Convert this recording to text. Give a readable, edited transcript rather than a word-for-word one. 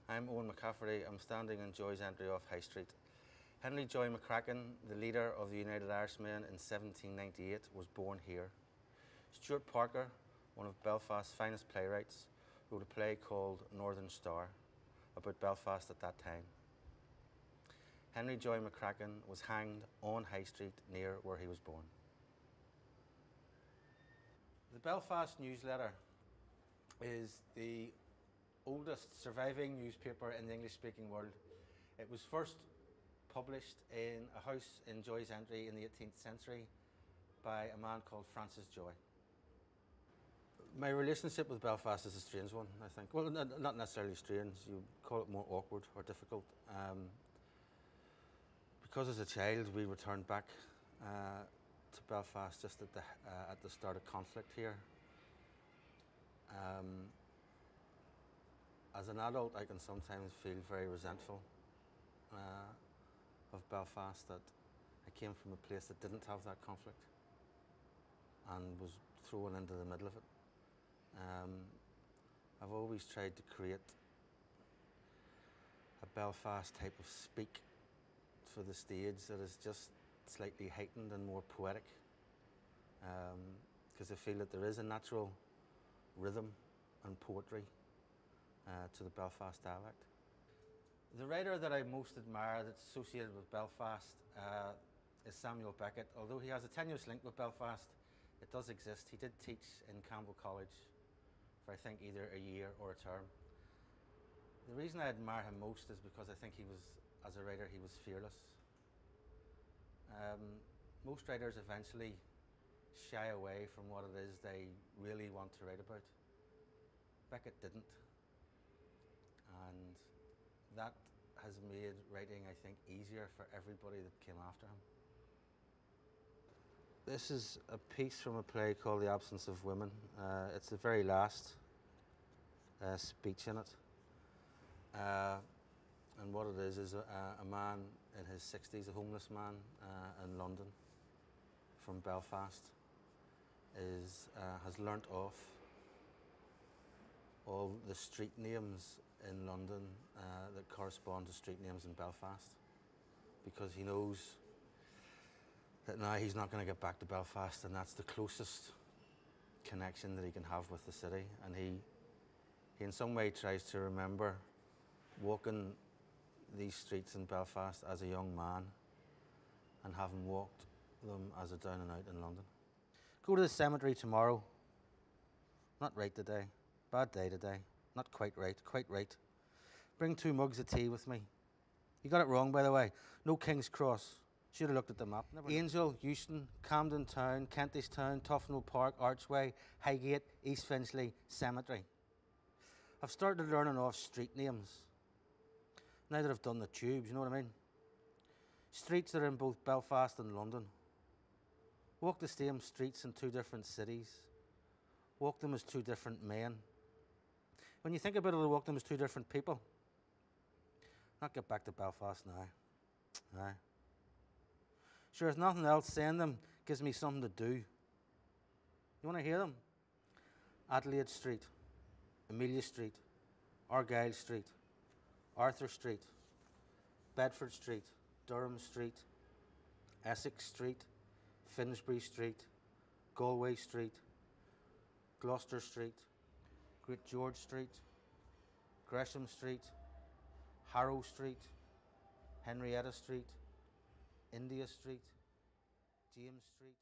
I'm Owen McCafferty. I'm standing in Joy's Entry off High Street. Henry Joy McCracken, the leader of the United Irishmen in 1798, was born here. Stuart Parker, one of Belfast's finest playwrights, wrote a play called Northern Star about Belfast at that time. Henry Joy McCracken was hanged on High Street near where he was born. The Belfast Newsletter is the oldest surviving newspaper in the English-speaking world. It was first published in a house in Joy's Entry in the 18th century by a man called Francis Joy. My relationship with Belfast is a strange one, I think. Well, not necessarily strange, you call it more awkward or difficult. Because as a child we returned back to Belfast just at the start of conflict here. As an adult, I can sometimes feel very resentful of Belfast, that I came from a place that didn't have that conflict and was thrown into the middle of it. I've always tried to create a Belfast type of speak for the stage that is just slightly heightened and more poetic, because I feel that there is a natural rhythm and poetry to the Belfast dialect. The writer that I most admire that's associated with Belfast is Samuel Beckett. Although he has a tenuous link with Belfast, it does exist. He did teach in Campbell College for I think either a year or a term. The reason I admire him most is because I think as a writer, he was fearless. Most writers eventually shy away from what it is they really want to write about. Beckett didn't. And that has made writing, I think, easier for everybody that came after him. This is a piece from a play called The Absence of Women. It's the very last speech in it. And what it is a man in his 60s, a homeless man in London from Belfast, has learnt off all the street names in London that correspond to street names in Belfast, because he knows that now he's not going to get back to Belfast, and that's the closest connection that he can have with the city. And he in some way tries to remember walking these streets in Belfast as a young man and having walked them as a down and out in London. Go to the cemetery tomorrow. Not right today. Bad day today. Not quite right. Quite right. Bring 2 mugs of tea with me. You got it wrong, by the way. No King's Cross. Should have looked at the map. Angel, Euston, Camden Town, Kentish Town, Tufnell Park, Archway, Highgate, East Finchley, Cemetery. I've started learning off street names now that I've done the tubes, you know what I mean? Streets that are in both Belfast and London. Walk the same streets in 2 different cities. Walk them as 2 different men. When you think about it, walk them as 2 different people. Not get back to Belfast now. Aye. Sure, if nothing else, saying them gives me something to do. You want to hear them? Adelaide Street, Amelia Street, Argyle Street, Arthur Street, Bedford Street, Durham Street, Essex Street, Finsbury Street, Galway Street, Gloucester Street, Great George Street, Gresham Street, Harrow Street, Henrietta Street, India Street, James Street.